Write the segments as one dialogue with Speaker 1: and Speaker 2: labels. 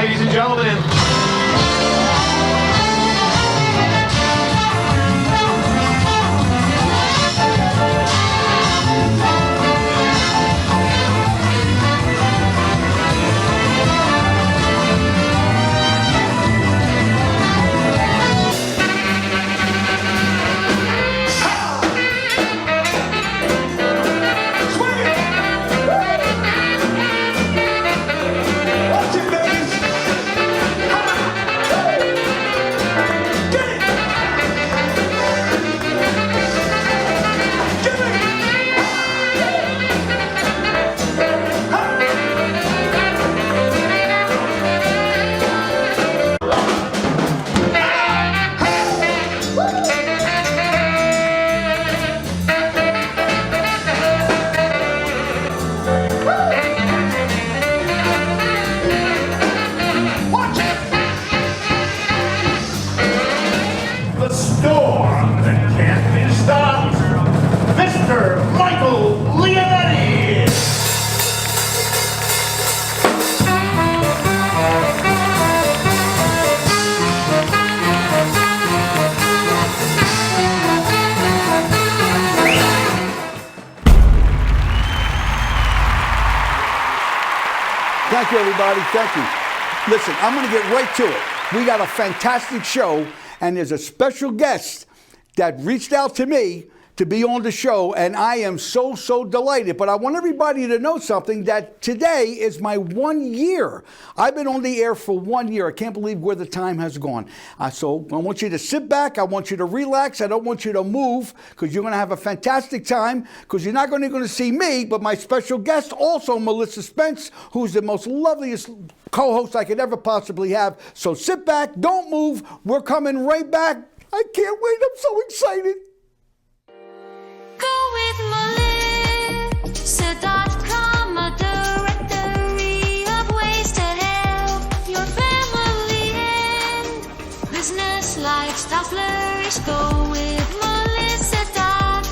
Speaker 1: ladies and gentlemen. Leonetti!
Speaker 2: Thank you, everybody. Thank you. Listen, I'm going to get right to it. We got a fantastic show, and there's a special guest that reached out to me to be on the show, and I am so delighted. But I want everybody to know something, that today is my 1 year. I've been on the air for 1 year. I can't believe where the time has gone. So I want you to sit back. I want you to relax. I don't want you to move, because you're going to have a fantastic time, because you're not only going to see me, but my special guest, also Melissa Spence, who's the most loveliest co-host I could ever possibly have. So sit back. Don't move. We're coming right back. I can't wait. I'm so excited.
Speaker 3: Go with Melissa.com, a directory of ways to help your family and business lifestyle flourish. Go with Melissa.com.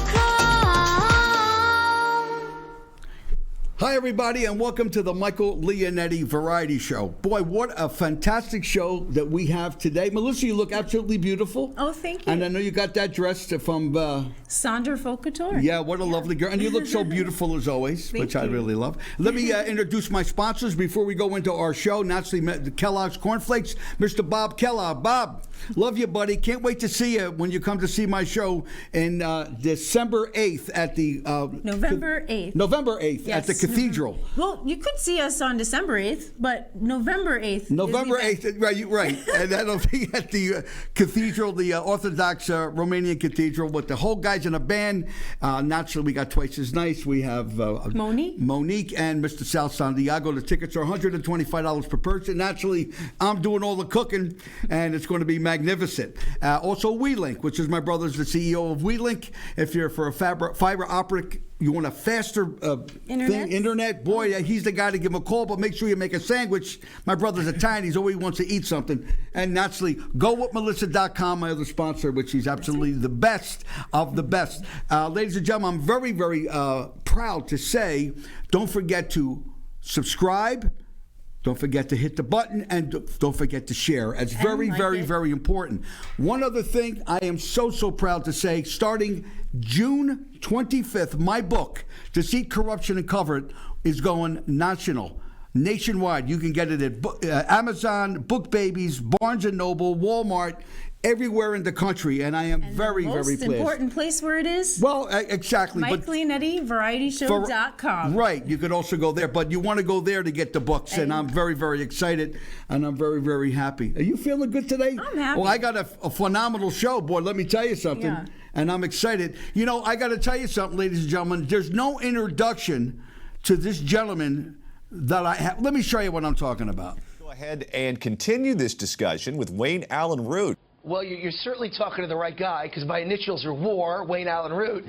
Speaker 2: Hi, everybody, and welcome to the Michael Leonetti Variety Show. Boy, what a fantastic show that we have today. Melissa, you look absolutely beautiful.
Speaker 4: Oh, thank you.
Speaker 2: And I know you got that dress from...
Speaker 4: Sandra Folk Couture.
Speaker 2: Yeah, what a lovely girl. And you look so beautiful as always, which I really love. Let me introduce my sponsors before we go into our show. Naturally, Kellogg's Cornflakes, Mr. Bob Kellogg. Bob, love you, buddy. Can't wait to see you when you come to see my show in December 8th at the...
Speaker 4: November 8th.
Speaker 2: November 8th at the Cathedral.
Speaker 4: Well, you could see us on December 8th, but November 8th.
Speaker 2: November 8th, right. And that'll be at the Cathedral, the Orthodox Romanian Cathedral, with the whole guys in a band. Naturally, we got Twice as Nice. We have Monique and Mr. Sal Santiago. The tickets are $125 per person. Naturally, I'm doing all the cooking, and it's going to be magnificent. Also, WeLink, which is my brother's the CEO of WeLink. If you're for a fiber optic, you want a faster internet, boy, he's the guy to give him a call, but make sure you make a sandwich. My brother's Italian. He's always wants to eat something. And naturally, go with Melissa.com, my other sponsor, which is absolutely the best of the best. Ladies and gentlemen, I'm very, very proud to say, don't forget to subscribe. Don't forget to hit the button, and don't forget to share. It's very, very important. One other thing I am so proud to say, starting June 25th, my book, Deceit, Corruption, and Cover It, is going nationwide. You can get it at Amazon, Book Babies, Barnes & Noble, Walmart, everywhere in the country, and I am very pleased.
Speaker 4: The most important place where it is?
Speaker 2: Well, exactly.
Speaker 4: Mike Leonetti, VarietyShow.com.
Speaker 2: Right. You could also go there, but you want to go there to get the books, and I'm very excited, and I'm very happy. Are you feeling good today?
Speaker 4: I'm happy.
Speaker 2: Well, I got a phenomenal show, boy. Let me tell you something.
Speaker 4: Yeah.
Speaker 2: And I'm excited. You know, I got to tell you something, ladies and gentlemen. There's no introduction to this gentleman that I have. Let me show you what I'm talking about.
Speaker 5: Go ahead and continue this discussion with Allyn Root. Well, you're certainly talking to the right guy, because my initials are War, Wayne Allyn Root.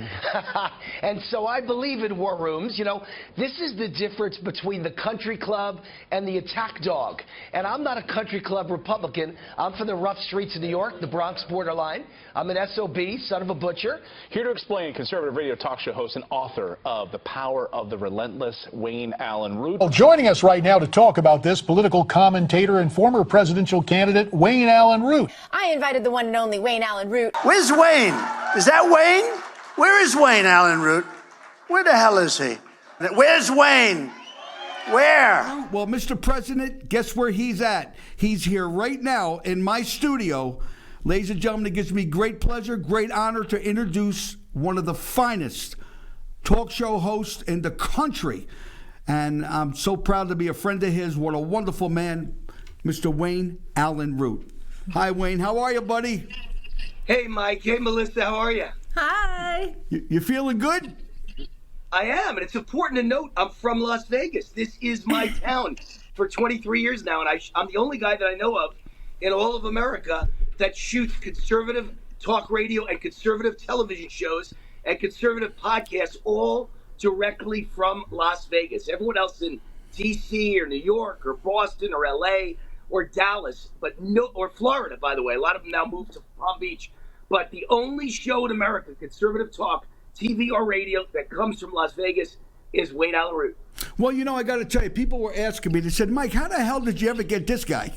Speaker 5: And so I believe in war rooms. You know, this is the difference between the country club and the attack dog. And I'm not a country club Republican. I'm from the rough streets of New York, the Bronx borderline. I'm an SOB, son of a butcher.
Speaker 6: Here to explain, conservative radio talk show host and author of The Power of the Relentless, Wayne Allyn Root.
Speaker 7: Well, joining us right now to talk about this, political commentator and former presidential candidate Wayne Allyn Root.
Speaker 8: I invited the one and only Wayne Allyn Root.
Speaker 9: Where's Wayne? Is that Wayne? Where is Wayne Allyn Root? Where the hell is he? Where's Wayne? Where?
Speaker 2: Well, Mr. President, guess where he's at? He's here right now in my studio. Ladies and gentlemen, it gives me great pleasure, great honor to introduce one of the finest talk show hosts in the country. And I'm so proud to be a friend of his. What a wonderful man, Mr. Wayne Allyn Root. Hi, Wayne. How are you, buddy?
Speaker 10: Hey, Mike. Hey, Melissa. How are you?
Speaker 4: Hi.
Speaker 2: You feeling good?
Speaker 10: I am, and it's important to note I'm from Las Vegas. This is my town for 23 years now, and I'm the only guy that I know of in all of America that shoots conservative talk radio and conservative television shows and conservative podcasts all directly from Las Vegas. Everyone else in D.C. or New York or Boston or L.A. or Dallas, or Florida, by the way. A lot of them now moved to Palm Beach. But the only show in America, conservative talk, TV or radio, that comes from Las Vegas is Wayne Allyn Root.
Speaker 2: Well, you know, I got to tell you, people were asking me. They said, "Mike, how the hell did you ever get this guy?"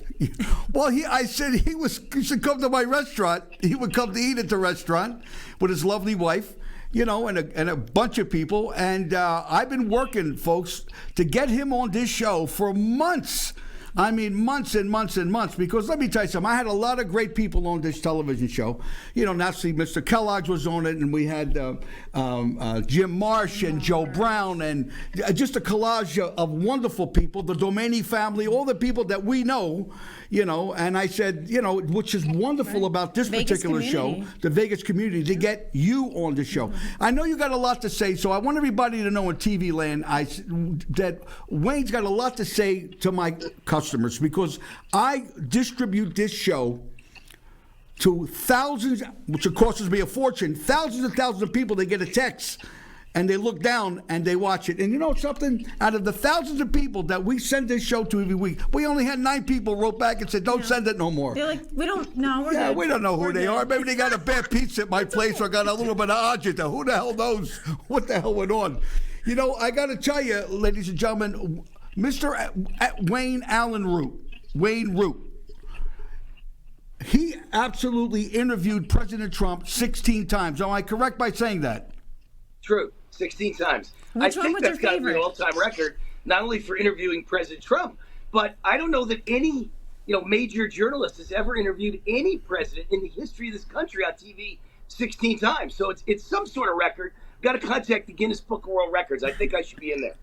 Speaker 2: Well, I said he should come to my restaurant. He would come to eat at the restaurant with his lovely wife, you know, and a bunch of people. And I've been working, folks, to get him on this show for months. I mean, months and months and months, because let me tell you something. I had a lot of great people on this television show. You know, naturally, Mr. Kellogg's was on it, and we had Jim Marsh and Joe Brown, and just a collage of wonderful people, the Domani family, all the people that we know, you know. And I said, you know, which is wonderful about this
Speaker 4: Vegas
Speaker 2: particular
Speaker 4: community.
Speaker 2: show, the Vegas community, to get you on the show. I know you got a lot to say, so I want everybody to know in TV land that Wayne's got a lot to say to my customers, because I distribute this show to thousands, which costs me a fortune, thousands and thousands of people. They get a text and they look down and they watch it. And you know something? Out of the thousands of people that we send this show to every week, we only had 9 people wrote back and said, "Don't send it no more."
Speaker 4: They're like, we don't know. We're good.
Speaker 2: We don't know who
Speaker 4: We're
Speaker 2: they
Speaker 4: good.
Speaker 2: are. Maybe they got a bad pizza at my place or got a little bit of agita. Who the hell knows what the hell went on? You know, I got to tell you, ladies and gentlemen, Mr. Wayne Allyn Root, Wayne Root, he absolutely interviewed President Trump 16 times. Am I correct by saying that?
Speaker 10: True, 16 times.
Speaker 4: Which
Speaker 10: I
Speaker 4: one
Speaker 10: think
Speaker 4: was
Speaker 10: that's
Speaker 4: your
Speaker 10: got to be an
Speaker 4: favorite?
Speaker 10: all-time record, not only for interviewing President Trump, but I don't know that any major journalist has ever interviewed any president in the history of this country on TV 16 times. So it's some sort of record. Got to contact the Guinness Book of World Records. I think I should be in there.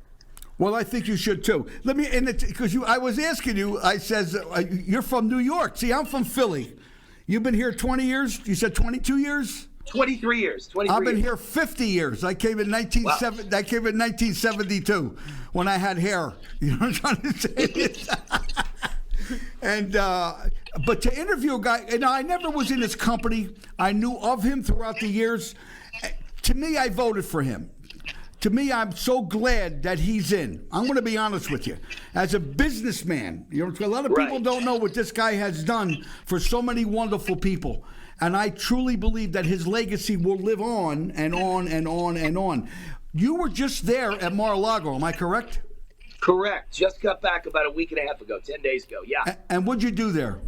Speaker 2: Well, I think you should too. Let me, because I was asking you. I says you're from New York. See, I'm from Philly. You've been here 20 years. You said 22 years.
Speaker 10: 23 years. 23
Speaker 2: I've been
Speaker 10: years.
Speaker 2: here 50 years. I came in 1972 when I had hair. You know what I'm trying to say? And but to interview a guy, and I never was in his company. I knew of him throughout the years. To me, I voted for him. To me, I'm so glad that he's in. I'm going to be honest with you. As a businessman, you know, a lot of people don't know what this guy has done for so many wonderful people. And I truly believe that his legacy will live on and on and on and on. You were just there at Mar-a-Lago, am I correct?
Speaker 10: Correct. Just got back about a week and a half ago, 10 days ago. Yeah.
Speaker 2: And what'd you do there?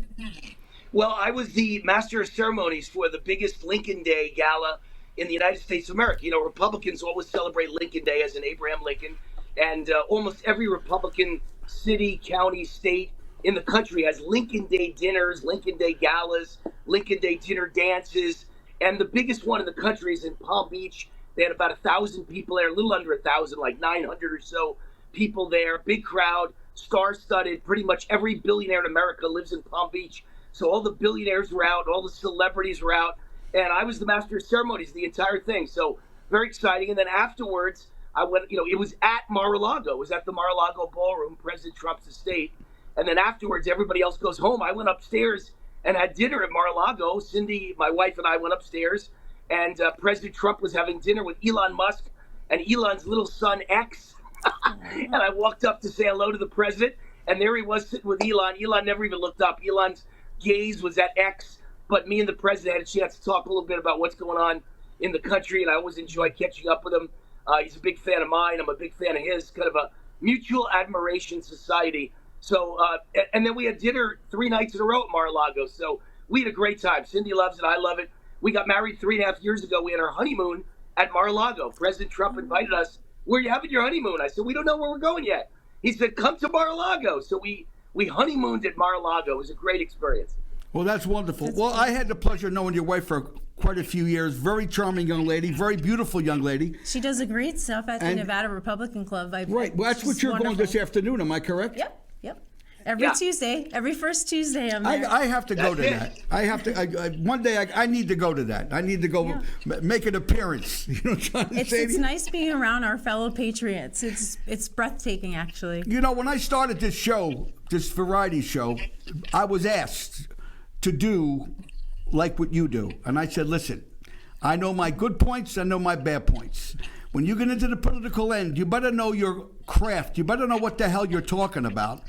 Speaker 10: Well, I was the master of ceremonies for the biggest Lincoln Day gala in the United States of America. You know, Republicans always celebrate Lincoln Day as in Abraham Lincoln, and almost every Republican city, county, state in the country has Lincoln Day dinners, Lincoln Day galas, Lincoln Day dinner dances, and the biggest one in the country is in Palm Beach. They had about 1,000 people there, a little under 1,000, like 900 or so people there, big crowd, star-studded. Pretty much every billionaire in America lives in Palm Beach, so all the billionaires were out, all the celebrities were out, and I was the master of ceremonies, the entire thing. So very exciting. And then afterwards, I went, it was at Mar-a-Lago. It was at the Mar-a-Lago Ballroom, President Trump's estate. And then afterwards, everybody else goes home. I went upstairs and had dinner at Mar-a-Lago. Cindy, my wife, and I went upstairs, and President Trump was having dinner with Elon Musk and Elon's little son, X. And I walked up to say hello to the president, and there he was sitting with Elon. Elon never even looked up. Elon's gaze was at X, but me and the president had a chance to talk a little bit about what's going on in the country, and I always enjoy catching up with him. He's a big fan of mine. I'm a big fan of his, kind of a mutual admiration society. So, and then we had dinner 3 nights in a row at Mar-a-Lago. So we had a great time. Cindy loves it. I love it. We got married 3.5 years ago. We had our honeymoon at Mar-a-Lago. President Trump invited us. Where are you having your honeymoon? I said, we don't know where we're going yet. He said, come to Mar-a-Lago. So we honeymooned at Mar-a-Lago. It was a great experience.
Speaker 2: Well, that's wonderful. Well, I had the pleasure of knowing your wife for quite a few years. Very charming young lady, very beautiful young lady.
Speaker 4: She does a great stuff at the Nevada Republican Club.
Speaker 2: Right. Well, that's what you're going this afternoon. Am I correct?
Speaker 4: Yep. Every Tuesday, every first Tuesday, I'm there.
Speaker 2: I have to go to that. I have to. One day, I need to go to that. I need to go make an appearance. You know what I'm trying to say?
Speaker 4: It's nice being around our fellow patriots. It's breathtaking, actually.
Speaker 2: You know, when I started this show, this variety show, I was asked to do like what you do, and I said, listen, I know my good points, I know my bad points. When you get into the political end, you better know your craft. You better know what the hell you're talking about,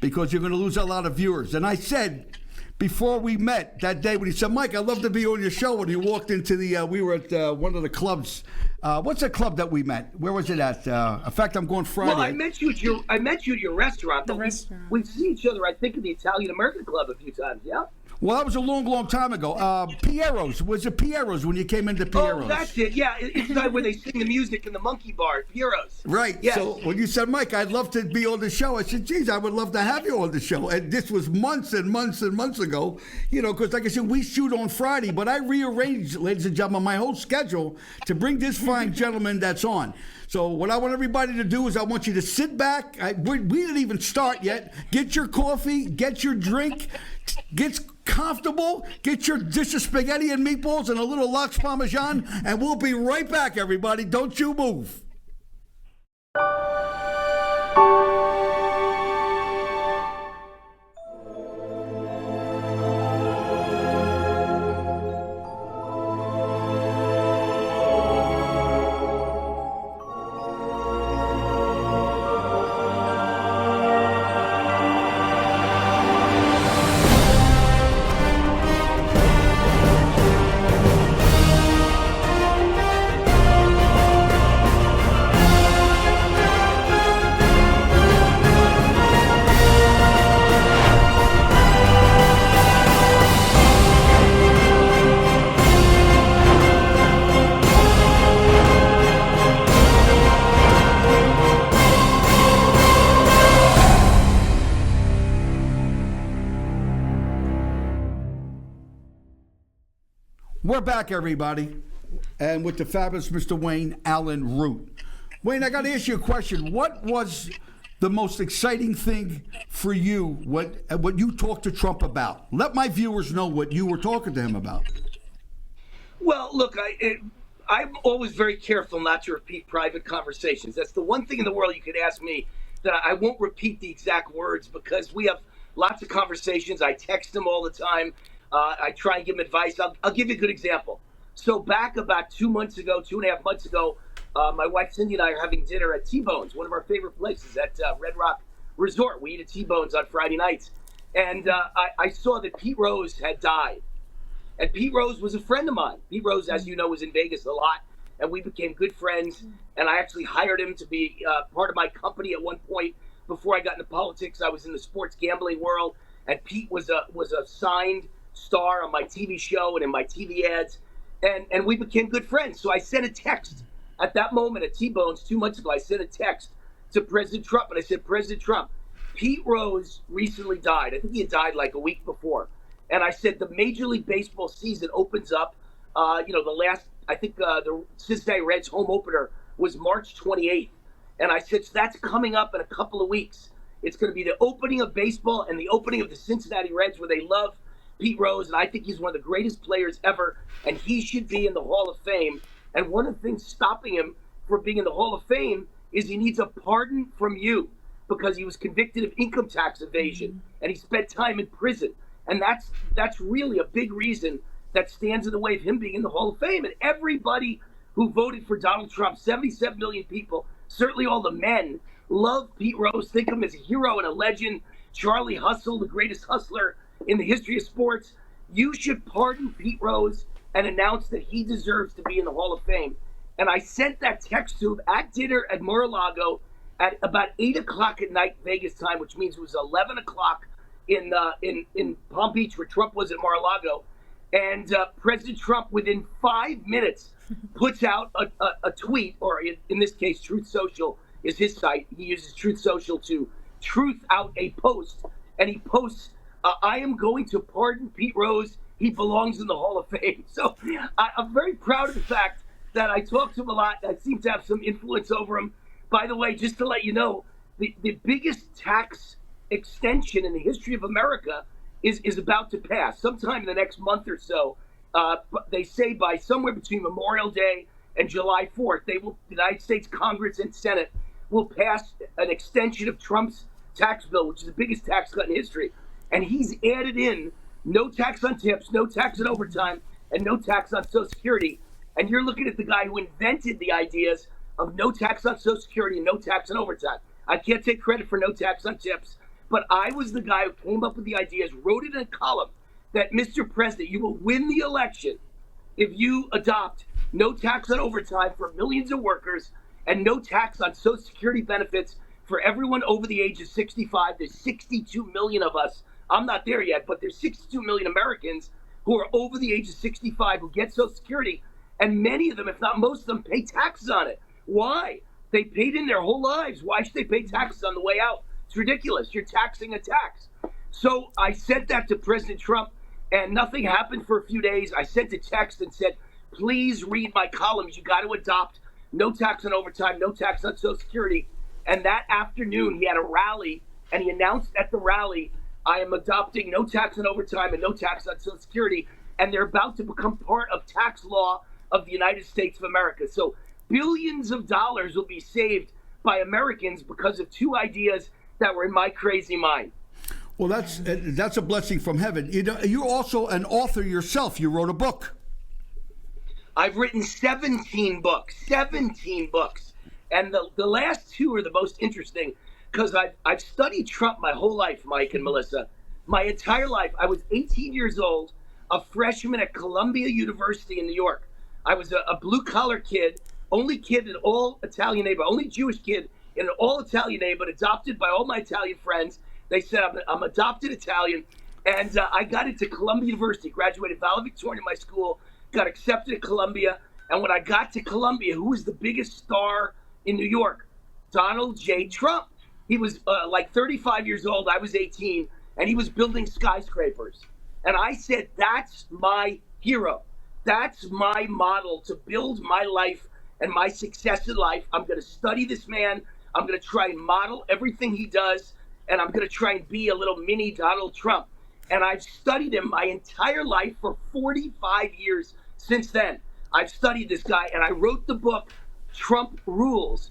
Speaker 2: because you're going to lose a lot of viewers. And I said, before we met that day, when he said, Mike, I'd love to be on your show, when he walked into the, we were at one of the clubs. What's the club that we met? Where was it at? In fact, I'm going Friday.
Speaker 10: Well, I met you at your restaurant.
Speaker 4: The restaurant.
Speaker 10: We've seen each other, I think, at the Italian American Club a few times, yeah?
Speaker 2: Well, that was a long, long time ago. Piero's. Was it Piero's when you came into Piero's?
Speaker 10: Oh, that's it. Yeah, it's not where they sing the music in the monkey bar. Piero's.
Speaker 2: Right. Yes. So when you said, Mike, I'd love to be on the show, I said, geez, I would love to have you on the show. And this was months and months and months ago, you know, because like I said, we shoot on Friday, but I rearranged, ladies and gentlemen, my whole schedule to bring this fine gentleman that's on. So what I want everybody to do is I want you to sit back. We didn't even start yet. Get your coffee, get your drink, get comfortable, get your dish of spaghetti and meatballs and a little lox parmesan, and we'll be right back, everybody. Don't you move. We're back, everybody, and with the fabulous Mr. Wayne Allyn Root. Wayne, I got to ask you a question. What was the most exciting thing for you, what you talked to Trump about? Let my viewers know what you were talking to him about.
Speaker 10: Well, look, I'm always very careful not to repeat private conversations. That's the one thing in the world you could ask me that I won't repeat the exact words, because we have lots of conversations. I text him all the time. I try and give him advice. I'll give you a good example. So back about 2 months ago, 2.5 months ago, my wife Cindy and I are having dinner at T-Bone's, one of our favorite places at Red Rock Resort. We eat at T-Bone's on Friday nights. And I saw that Pete Rose had died. And Pete Rose was a friend of mine. Pete Rose, as you know, was in Vegas a lot, and we became good friends. And I actually hired him to be part of my company at one point. Before I got into politics, I was in the sports gambling world, and Pete was a signed star on my TV show and in my TV ads, and we became good friends. So I sent a text at that moment at T-Bone's 2 months ago. I sent a text to President Trump, and I said, President Trump, Pete Rose recently died. I think he had died like a week before. And I said, the Major League Baseball season opens up. The last, I think the Cincinnati Reds home opener was March 28th. And I said, so that's coming up in a couple of weeks. It's going to be the opening of baseball and the opening of the Cincinnati Reds, where they love Pete Rose, and I think he's one of the greatest players ever, and he should be in the Hall of Fame. And one of the things stopping him from being in the Hall of Fame is he needs a pardon from you, because he was convicted of income tax evasion, and he spent time in prison. And that's really a big reason that stands in the way of him being in the Hall of Fame. And everybody who voted for Donald Trump, 77 million people, certainly all the men, love Pete Rose, think of him as a hero and a legend. Charlie Hustle, the greatest hustler in the history of sports. You should pardon Pete Rose and announce that he deserves to be in the Hall of Fame. And I sent that text to him at dinner at Mar-a-Lago at about 8 o'clock at night Vegas time, which means it was 11 o'clock in Palm Beach where Trump was at Mar-a-Lago. And President Trump, within 5 minutes, puts out a tweet, or in this case, Truth Social is his site. He uses Truth Social to truth out a post. And he posts, I am going to pardon Pete Rose. He belongs in the Hall of Fame. So I'm very proud of the fact that I talk to him a lot. I seem to have some influence over him. By the way, just to let you know, the biggest tax extension in the history of America is about to pass sometime in the next month or so. They say by somewhere between Memorial Day and July 4th, the United States Congress and Senate will pass an extension of Trump's tax bill, which is the biggest tax cut in history. And he's added in no tax on tips, no tax on overtime, and no tax on Social Security. And you're looking at the guy who invented the ideas of no tax on Social Security and no tax on overtime. I can't take credit for no tax on tips, but I was the guy who came up with the ideas, wrote it in a column that, Mr. President, you will win the election if you adopt no tax on overtime for millions of workers and no tax on Social Security benefits for everyone over the age of 65. There's 62 million of us. I'm not there yet, but there's 62 million Americans who are over the age of 65 who get Social Security, and many of them, if not most of them, pay taxes on it. Why? They paid in their whole lives. Why should they pay taxes on the way out? It's ridiculous. You're taxing a tax. So I sent that to President Trump, and nothing happened for a few days. I sent a text and said, please read my columns. You got to adopt no tax on overtime, no tax on Social Security. And that afternoon, he had a rally, and he announced at the rally, I am adopting no tax on overtime and no tax on Social Security. And they're about to become part of tax law of the United States of America. So billions of dollars will be saved by Americans because of two ideas that were in my crazy mind.
Speaker 2: Well, that's a blessing from heaven. You know, you're also an author yourself. You wrote a book.
Speaker 10: I've written 17 books. And the last two are the most interesting because I've studied Trump my whole life, Mike and Melissa. My entire life. I was 18 years old, a freshman at Columbia University in New York. I was a blue-collar kid, only kid in all Italian neighborhood, only Jewish kid in an all-Italian neighborhood, adopted by all my Italian friends. They said I'm adopted Italian. And I got into Columbia University, graduated valedictorian in my school, got accepted at Columbia. And when I got to Columbia, who was the biggest star in New York? Donald J. Trump. He was like 35 years old. I was 18, and he was building skyscrapers. And I said, that's my hero. That's my model to build my life and my success in life. I'm going to study this man. I'm going to try and model everything he does, and I'm going to try and be a little mini Donald Trump. And I've studied him my entire life for 45 years since then. I've studied this guy, and I wrote the book, Trump Rules,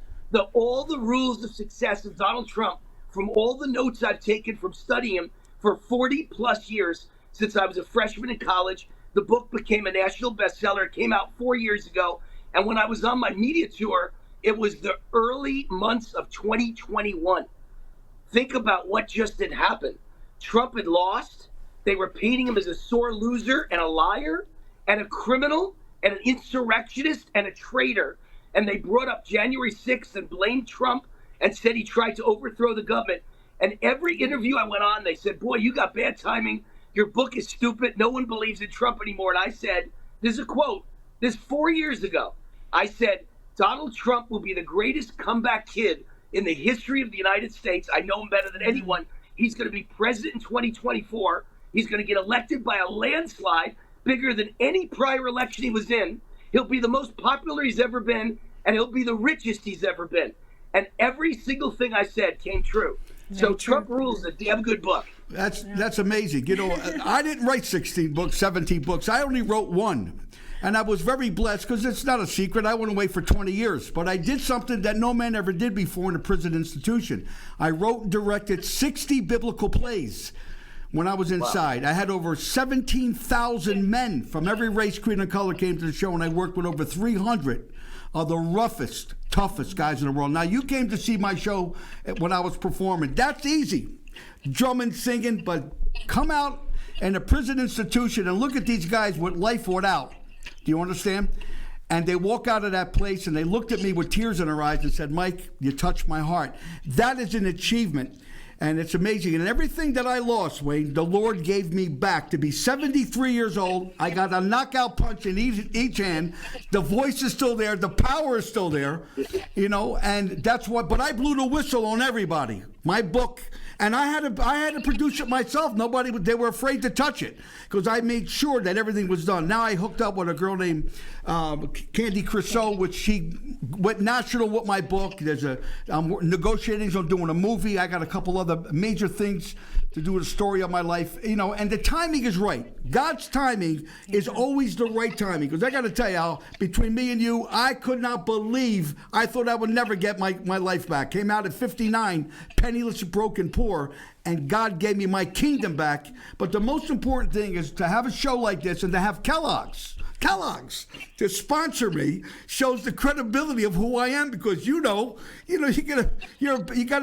Speaker 10: all the rules of success of Donald Trump from all the notes I've taken from studying him for 40 plus years since I was a freshman in college. The book became a national bestseller. It came out 4 years ago. And when I was on my media tour, it was the early months of 2021. Think about what just had happened. Trump had lost. They were painting him as a sore loser and a liar and a criminal and an insurrectionist and a traitor. And they brought up January 6th and blamed Trump and said he tried to overthrow the government. And every interview I went on, they said, boy, you got bad timing. Your book is stupid. No one believes in Trump anymore. And I said, there's a quote. This 4 years ago, I said, Donald Trump will be the greatest comeback kid in the history of the United States. I know him better than anyone. He's going to be president in 2024. He's going to get elected by a landslide bigger than any prior election he was in. He'll be the most popular he's ever been, and he'll be the richest he's ever been. And every single thing I said came true. So Trump Rules is a damn good book.
Speaker 2: That's amazing. You know, I didn't write 16 books, 17 books. I only wrote one. And I was very blessed because it's not a secret. I went away for 20 years. But I did something that no man ever did before in a prison institution. I wrote and directed 60 biblical plays. when I was inside. I had over 17,000 men from every race, creed, and color came to the show, and I worked with over 300 of the roughest, toughest guys in the world. Now, you came to see my show when I was performing. That's easy, drumming, singing, but come out in a prison institution and look at these guys with life without. Do you understand? And they walk out of that place and they looked at me with tears in their eyes and said, Mike, you touched my heart. That is an achievement. And it's amazing. And everything that I lost, Wayne, the Lord gave me back. To be 73 years old, I got a knockout punch in each hand. The voice is still there. The power is still there. You know, and that's what, but I blew the whistle on everybody. My book, and I had to produce it myself. They were afraid to touch it because I made sure that everything was done. Now I hooked up with a girl named Candy Crisot, which she went national with my book. I'm negotiating on doing a movie. I got a couple other major things to do with the story of my life, you know, and the timing is right. God's timing is always the right timing. Because I got to tell you, Al, between me and you, I could not believe, I thought I would never get my life back. Came out at 59, penniless, broken, poor, and God gave me my kingdom back. But the most important thing is to have a show like this and to have Kellogg's to sponsor me shows the credibility of who I am, because you got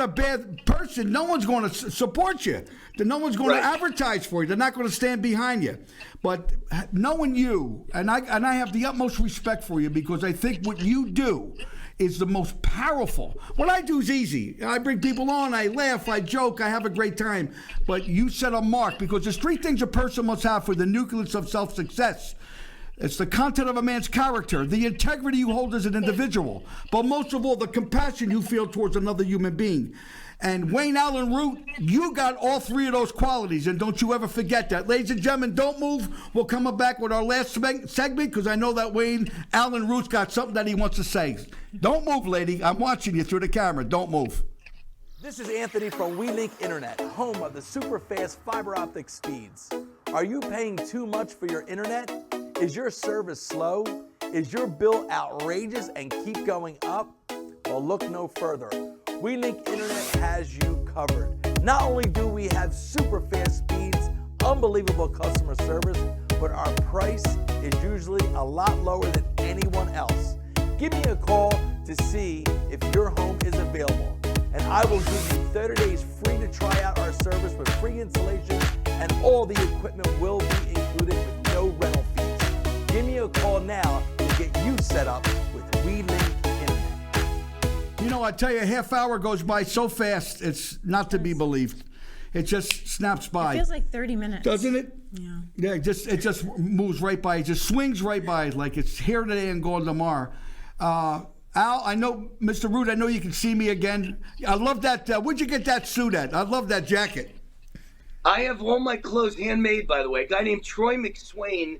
Speaker 2: a bad person, no one's going to support you. No one's going to advertise for you. They're not going to stand behind you. But knowing you, and I have the utmost respect for you, because I think what you do is the most powerful. What I do is easy. I bring people on, I laugh, I joke, I have a great time. But you set a mark, because there's three things a person must have for the nucleus of self-success. It's the content of a man's character, the integrity you hold as an individual, but most of all, the compassion you feel towards another human being. And Wayne Allyn Root, you got all three of those qualities, and don't you ever forget that. Ladies and gentlemen, don't move. We'll come back with our last segment, because I know that Wayne Allyn Root's got something that he wants to say. Don't move, lady. I'm watching you through the camera. Don't move.
Speaker 11: This is Anthony from WeLink Internet, home of the super fast fiber optic speeds. Are you paying too much for your internet? Is your service slow? Is your bill outrageous and keep going up? Well, look no further. WeLink Internet has you covered. Not only do we have super fast speeds, unbelievable customer service, but our price is usually a lot lower than anyone else. Give me a call to see if your home is available, and I will give you 30 days free to try out our service with free installation, and all the equipment will be included with no rental fees. Give me a call now to get you set up with WeLink Internet.
Speaker 2: You know, I tell you, a half hour goes by so fast, it's not to be believed. It just snaps by.
Speaker 4: It feels like 30 minutes.
Speaker 2: Doesn't it?
Speaker 4: Yeah.
Speaker 2: Yeah, it just moves right by. It just swings right by, like it's here today and gone tomorrow. Al, I know, Mr. Root, I know you can see me again. I love that. Where'd you get that suit at? I love that jacket.
Speaker 10: I have all my clothes handmade, by the way. A guy named Troy McSwain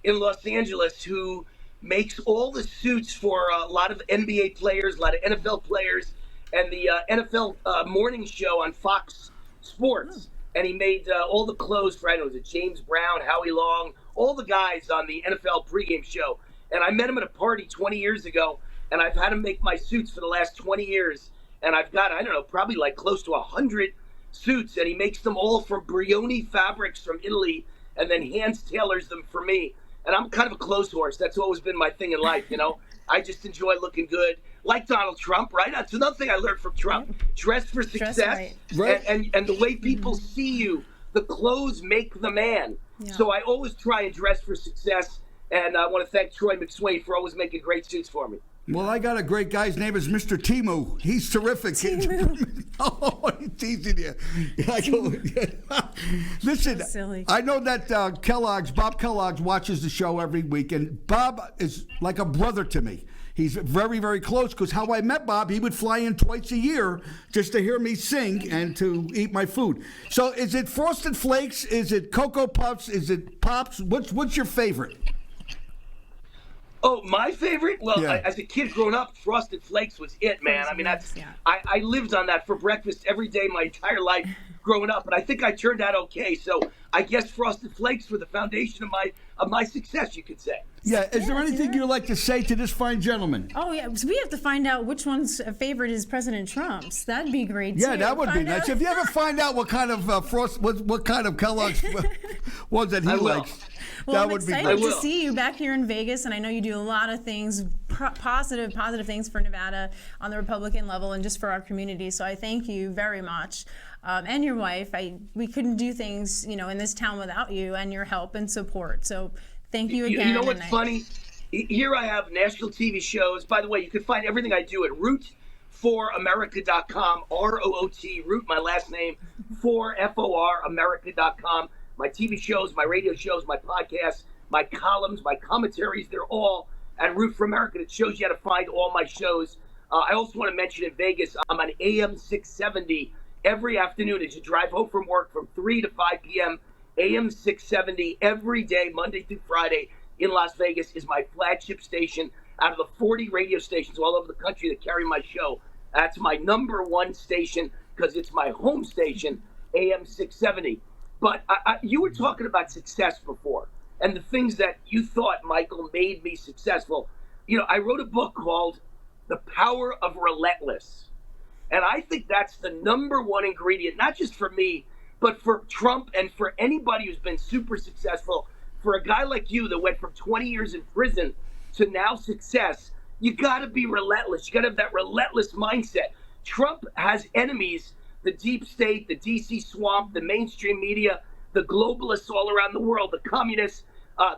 Speaker 10: in Los Angeles who makes all the suits for a lot of NBA players, a lot of NFL players, and the NFL morning show on Fox Sports. And he made all the clothes for, I don't know, was it James Brown, Howie Long, all the guys on the NFL pregame show. And I met him at a party 20 years ago, and I've had him make my suits for the last 20 years. And I've got, I don't know, probably like close to 100 suits, and he makes them all from Brioni fabrics from Italy and then hands tailors them for me. And I'm kind of a clothes horse. That's always been my thing in life, you know. I just enjoy looking good, like Donald Trump, right? That's another thing I learned from Trump. Dress for success,
Speaker 2: right.
Speaker 10: And the way people see you, the clothes make the man. Yeah. So I always try and dress for success, and I want to thank Troy McSwain for always making great suits for me.
Speaker 2: Well, I got a great guy. His name is Mr. Timu. He's terrific. Oh, he's teasing you. Listen, I know that Bob Kellogg's watches the show every week, and Bob is like a brother to me. He's very, very close, because how I met Bob, he would fly in twice a year just to hear me sing and to eat my food. So is it Frosted Flakes? Is it Cocoa Puffs? Is it Pops? What's your favorite?
Speaker 10: Oh, my favorite? Well,
Speaker 2: yeah.
Speaker 10: As a kid growing up, Frosted Flakes was it, man. I mean, I lived on that for breakfast every day my entire life growing up, and I think I turned out okay. So I guess Frosted Flakes were the foundation of my success, you could say.
Speaker 2: Yeah, is there
Speaker 4: let's
Speaker 2: anything
Speaker 4: hear it.
Speaker 2: you'd like to say to this fine gentleman?
Speaker 4: Oh yeah, so we have to find out which one's favorite is President Trump's. That'd be great.
Speaker 2: Yeah,
Speaker 4: too.
Speaker 2: that would be
Speaker 4: Find
Speaker 2: nice.
Speaker 4: out.
Speaker 2: If you ever find out what kind of what kind of Kellogg's was that he
Speaker 10: I will.
Speaker 2: likes,
Speaker 4: Well,
Speaker 2: that
Speaker 4: I'm
Speaker 2: would be
Speaker 4: excited
Speaker 2: great.
Speaker 4: to see you back here in Vegas, and I know you do a lot of things, positive things for Nevada on the Republican level and just for our community. So I thank you very much, and your wife. We couldn't do things, in this town without you and your help and support. So thank you again.
Speaker 10: You know what's funny? Here I have national TV shows. By the way, you can find everything I do at root4america.com, R-O-O-T, Root, my last name, F-O-R, America.com. My TV shows, my radio shows, my podcasts, my columns, my commentaries, they're all at Root for America. It shows you how to find all my shows. I also want to mention in Vegas, I'm on AM 670 every afternoon as you drive home from work from 3 to 5 p.m. AM 670 every day, Monday through Friday in Las Vegas is my flagship station. Out of the 40 radio stations all over the country that carry my show, that's my number one station because it's my home station, AM 670. But you were talking about success before and the things that you thought, Michael, made me successful. I wrote a book called The Power of Relentless. And I think that's the number one ingredient, not just for me, but for Trump and for anybody who's been super successful. For a guy like you that went from 20 years in prison to now success, you got to be relentless. You got to have that relentless mindset. Trump has enemies, the deep state, the DC swamp, the mainstream media, the globalists all around the world, the communists,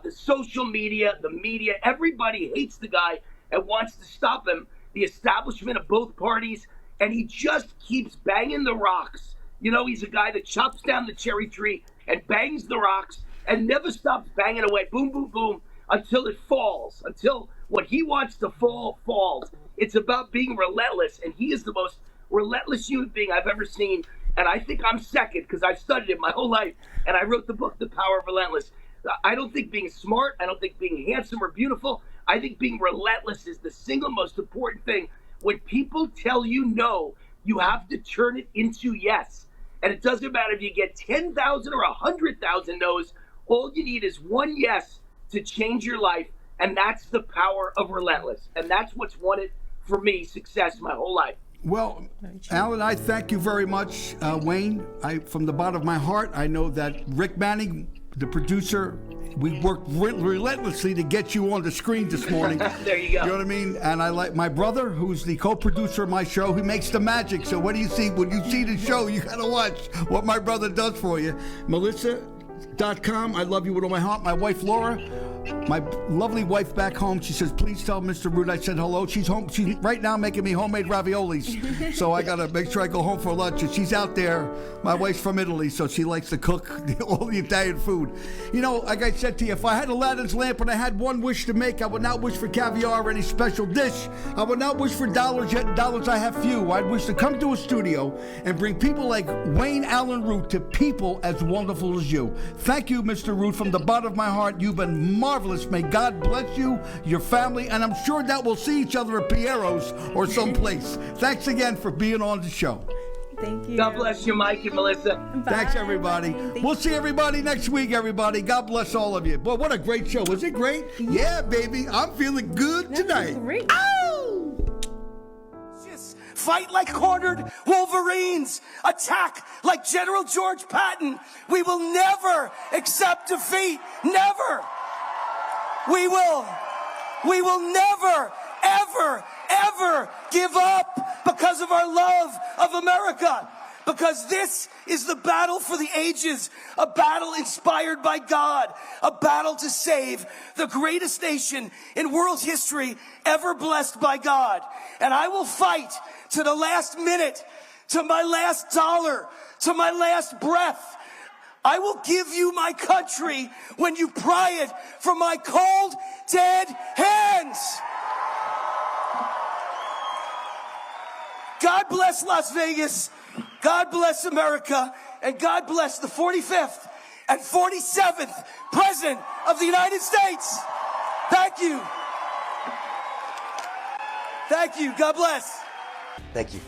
Speaker 10: the social media, the media. Everybody hates the guy and wants to stop him, the establishment of both parties, and he just keeps banging the rocks. He's a guy that chops down the cherry tree and bangs the rocks and never stops banging away, boom, boom, boom, until it falls, until what he wants to fall falls. It's about being relentless, and he is the most relentless human being I've ever seen, and I think I'm second because I've studied it my whole life, and I wrote the book, The Power of Relentless. I don't think being smart, I don't think being handsome or beautiful, I think being relentless is the single most important thing. When people tell you no, you have to turn it into yes. And it doesn't matter if you get 10,000 or 100,000 no's. All you need is one yes to change your life, and that's the power of relentless. And that's what's won it for me, success my whole life.
Speaker 2: Well, Allyn, I thank you very much. Wayne, from the bottom of my heart, I know that Rick Manning, the producer, we worked relentlessly to get you on the screen this morning.
Speaker 10: There you go.
Speaker 2: You know what I mean? And I like my brother, who's the co-producer of my show. He makes the magic. So what do you see? When you see the show, you got to watch what my brother does for you. Melissa.com, I love you with all my heart. My wife, Laura, my lovely wife back home, she says, please tell Mr. Root I said hello. She's home. She's right now making me homemade raviolis. So I got to make sure I go home for lunch. And she's out there. My wife's from Italy, so she likes to cook all the Italian food. Like I said to you, if I had Aladdin's lamp and I had one wish to make, I would not wish for caviar or any special dish. I would not wish for dollars, yet dollars I have few. I'd wish to come to a studio and bring people like Wayne Allyn Root to people as wonderful as you. Thank you, Mr. Root, from the bottom of my heart. You've been marvelous. May God bless you, your family, and I'm sure that we'll see each other at Piero's or someplace. Thanks again for being on the show.
Speaker 4: Thank you.
Speaker 10: God bless you, Mike and Melissa.
Speaker 4: Bye.
Speaker 2: Thanks, everybody. We'll see everybody next week, everybody. God bless all of you. Boy, what a great show. Was it great? Yeah, baby. I'm feeling good tonight.
Speaker 4: Great.
Speaker 2: Ow!
Speaker 9: Fight like cornered Wolverines. Attack like General George Patton. We will never accept defeat. Never. We will never, ever, ever give up because of our love of America. Because this is the battle for the ages, a battle inspired by God, a battle to save the greatest nation in world history ever blessed by God. And I will fight to the last minute, to my last dollar, to my last breath. I will give you my country when you pry it from my cold, dead hands. God bless Las Vegas. God bless America. And God bless the 45th and 47th President of the United States. Thank you. Thank you. God bless. Thank you.